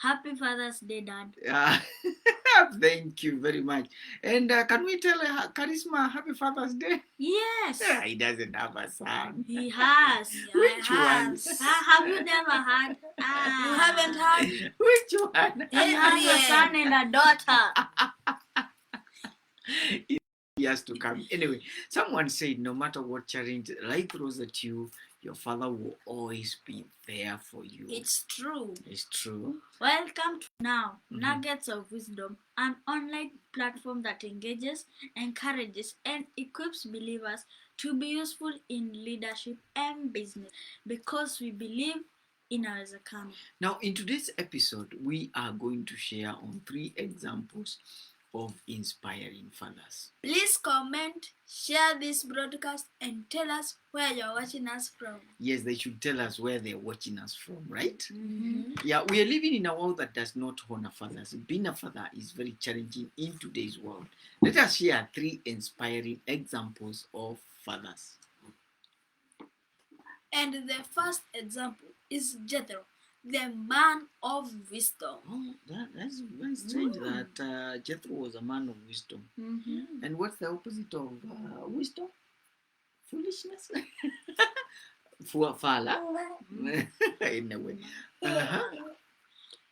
Happy Father's Day, Dad. Thank you very much. And can we tell Charisma Happy Father's Day? Yes. He doesn't have a son. He has. Which one? Have you never had? You haven't had? Which one? He has a son and a daughter. He has to come. Anyway, someone said no matter what challenge life throws at you, your father will always be there for you. It's true. It's true. Welcome to Now, Nuggets of Wisdom, an online platform that engages, encourages, and equips believers to be useful in leadership and business because we believe in our Zakama. Now, in today's episode, we are going to share on 3 examples of inspiring fathers. Please comment, share this broadcast, and tell us where you're watching us from. Yes, they should tell us where they're watching us from, right? Mm-hmm. Yeah, we are living in a world that does not honor fathers. Being a father is very challenging in today's world. Let us share 3 inspiring examples of fathers. And the first example is Jethro, the man of wisdom. Oh, that's very strange that Jethro was a man of wisdom. Mm-hmm. And what's the opposite of wisdom? Foolishness? Fala. In a way.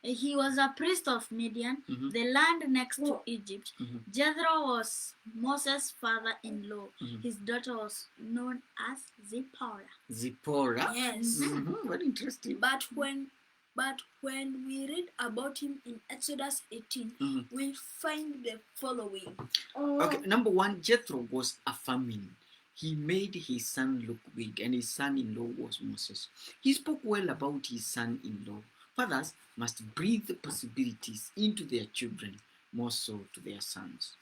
He was a priest of Midian, the land next to Egypt. Jethro was Moses' father-in-law. His daughter was known as Zipporah. Zipporah? Yes. Very interesting. But when we read about him in Exodus 18, we find the following. Okay, number 1, Jethro was a famine. He made his son look big, and his son-in-law was Moses. He spoke well about his son-in-law. Fathers must breathe possibilities into their children, more so to their sons.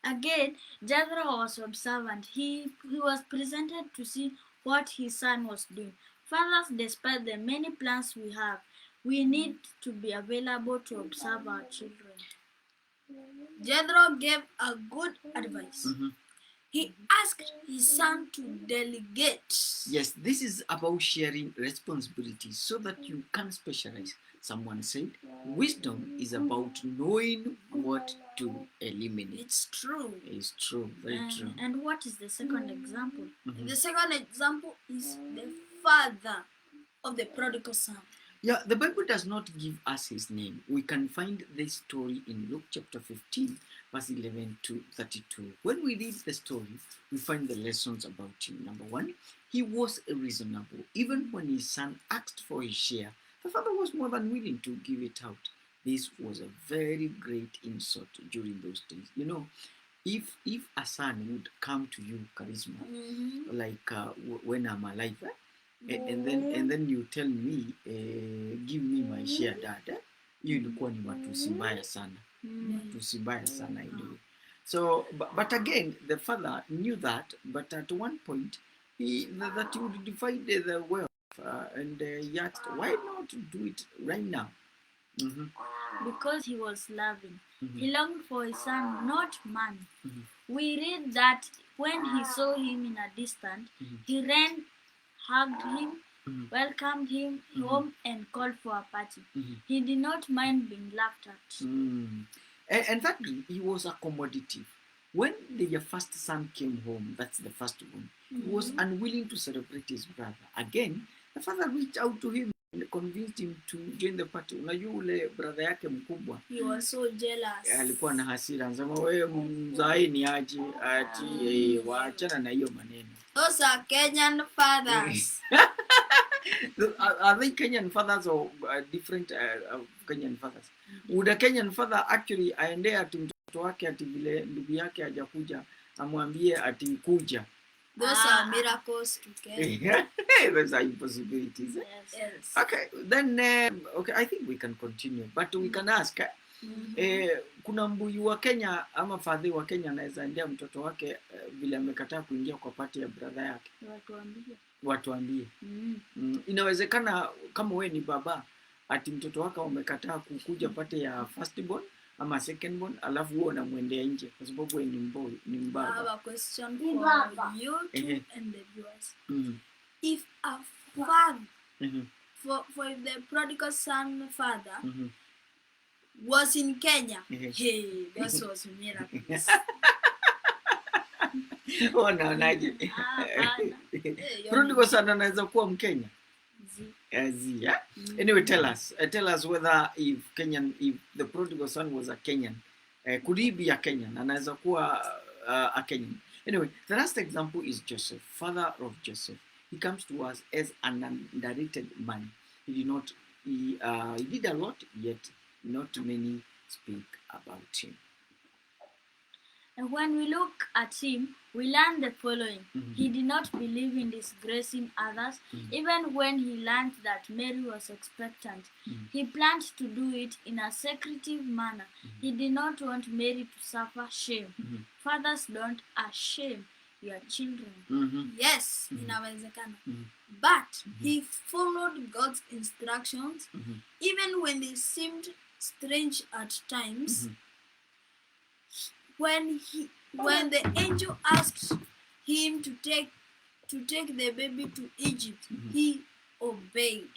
Again, Jethro was observant. He was presented to see what his son was doing. Fathers, despite the many plans we have, we need to be available to observe our children. Jethro gave a good advice. He asked his son to delegate. Yes, this is about sharing responsibilities so that you can specialize. Someone said, wisdom is about knowing what to eliminate. It's true. It's true, very true. And what is the second example? The second example is the father of the prodigal son. Yeah, the Bible does not give us his name. We can find this story in Luke chapter 15, verse 11 to 32. When we read the story, we find the lessons about him. Number 1, he was reasonable. Even when his son asked for his share, the father was more than willing to give it out. This was a very great insult during those days. You know, if a son would come to you, Charisma, like when I'm alive, and then you tell me, give me my share, Dad. You ilikuwa ni matusi mbaya sana. Matusi mbaya sana anyway. So, but again, the father knew that, but at one point, that he would divide the wealth, and he asked, why not do it right now? Because he was loving. He longed for his son, not money. We read that when he saw him in a distance, he ran, hugged him, welcomed him home, and called for a party. He did not mind being laughed at. And thirdly, he was accommodative. When their first son came home, that's the first one, he was unwilling to celebrate his brother. Again, the father reached out to him and convinced him to join the party. Unajua ule brother yake mkubwa, he was so jealous. Alikuwa na hasira, anasema wewe mzae ni aje, ati waachana na hiyo maneno. Those are Kenyan fathers. Are they Kenyan fathers or different Kenyan fathers? Would a Kenyan father actually aende ati mtoto wake ati vile ndugu yake hajakuja amwambie ati kuja? Those are miracles to Kenya. Those are impossibilities. Yes. Okay, then okay, I think we can continue, but we can ask. Kuna mbuyu wa Kenya ama fadhi wa Kenya anaweza endea mtoto wake vile amekataa kuingia kwa party ya brother yake? Watuambie. Inawezekana kama wewe ni baba ati mtoto wako umekataa kukuja party ya first born ama second born, alafu wewe unamwendea nje kwa sababu wewe ni mbaba. I have a question for you two and the viewers. If a father, for the prodigal son father, was in Kenya. Mhm. Hey, that was miraculous. Wanaonaje? Hapana. Prodigal son anaweza kuwa Mkenya? Zi. Yeah. Anyway, tell us whether if the prodigal son was a Kenyan, could he be a Kenyan? Anaweza kuwa a Kenyan. Anyway, the last example is Joseph, father of Joseph. He comes to us as an underrated man. He did a lot, yet not many speak about him. And when we look at him, we learn the following. Mhm. He did not believe in disgracing others, even when he learned that Mary was expectant. He planned to do it in a secretive manner. He did not want Mary to suffer shame. Fathers, don't shame your children. Yes, inawezekana. But he followed God's instructions, even when they seemed strange at times. When the angel asked him to take the baby to Egypt, he obeyed.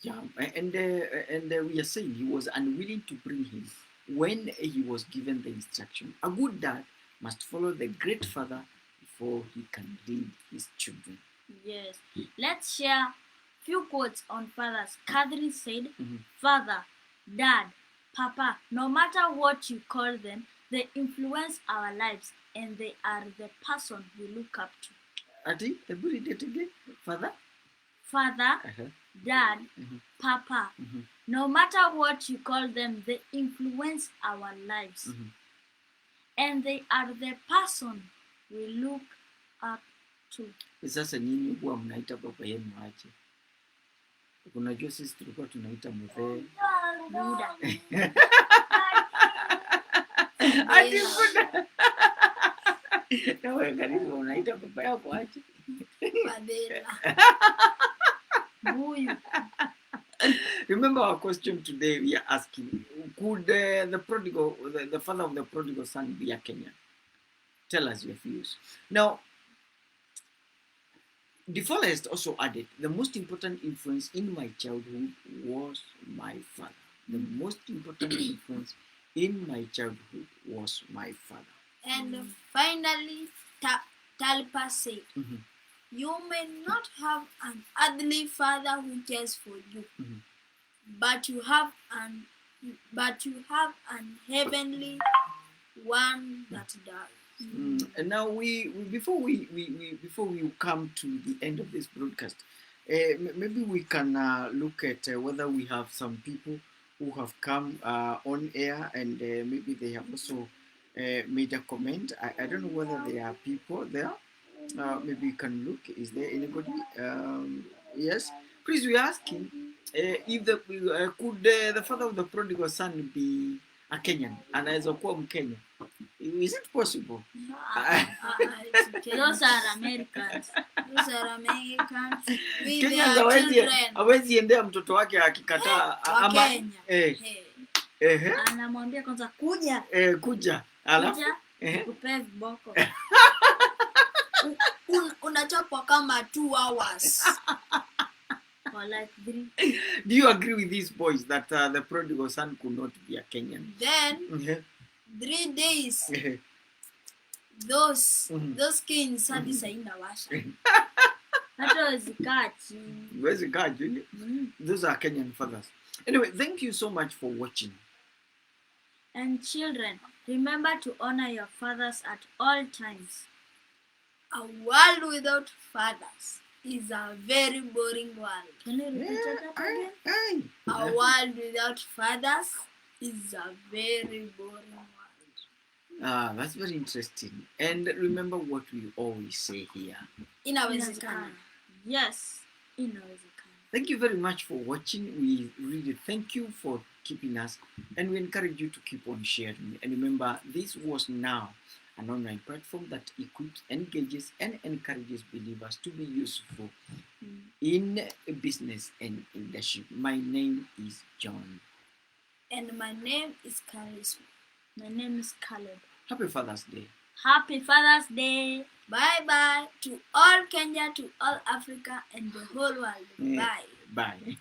Yeah, and we are saying he was unwilling to bring him when he was given the instruction. A good dad must follow the great father before he can lead his children. Yes. Let's share few quotes on fathers. Catherine said, Father, Dad, Papa, no matter what you call them, they influence our lives and they are the person we look up to. Ati, read it again. Father? Father, Dad, Papa, no matter what you call them, they influence our lives. And they are the person we look up to. Sasa nyinyi huwa mnaita baba yenu aje? Unajua sisi tulikuwa tunaita mzee. Buddha. Ati Buddha. Na wewe karibu unaita baba yako aje? Buyu. Remember our question today we are asking, could the father of the prodigal son be a Kenyan? Tell us your views. Now, De Forest also added, the most important influence in my childhood was my father. The most important influence in my childhood was my father. And finally, Talpa said, you may not have an earthly father who cares for you, but you have an heavenly one that does. And now before we come to the end of this broadcast, maybe we can look at whether we have some people who have come on air and maybe they have also made a comment. I don't know whether there are people there. Maybe you can look. Is there anybody? Yes. Please, we are asking if could the father of the prodigal son be a Kenyan? Anaweza kuwa Mkenya. Is it possible? Those are Americans. With Kenyans their children. hawezi endea mtoto wake akikataa ama Anamwambia kwanza kuja. Kuja. Alafu Kupe viboko. Unachapwa kama 2 hours. Or like 3. Do you agree with these boys that the prodigal son could not be a Kenyan? Then 3 days those kings hadi saina washa. Hata wezika chini. Wezika chini. Those are Kenyan fathers. Anyway, thank you so much for watching. And children, remember to honor your fathers at all times. A world without fathers is a very boring world. Can you repeat that again? A world without fathers is a very boring world. That's very interesting. And remember what we always say here. Inawezekana. Yes, inawezekana. Thank you very much for watching. We really thank you for keeping us, and we encourage you to keep on sharing. And remember, this was now an online platform that equips, engages, and encourages believers to be useful in business and leadership. My name is John. And my name is Charisma. My name is Caleb. Happy Father's Day. Happy Father's Day. Bye-bye to all Kenya, to all Africa, and the whole world. Bye. Bye.